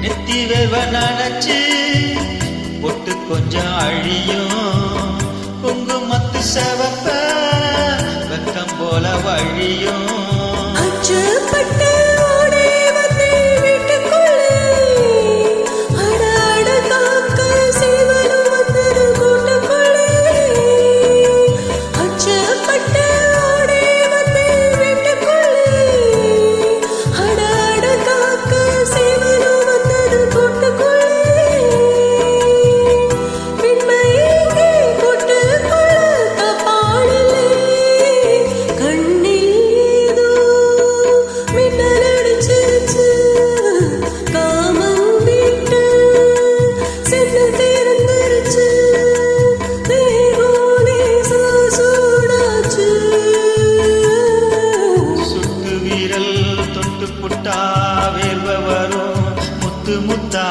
நெத்தி வேர்வ நனைச்சு பொட்டு கொஞ்சம் அழியும் குங்குமத்து செவப்ப வெக்கம் போல வழியும் அச்சப்பட்டு தொட்டு புட்டா வேர்வ வரும் முத்து முத்தா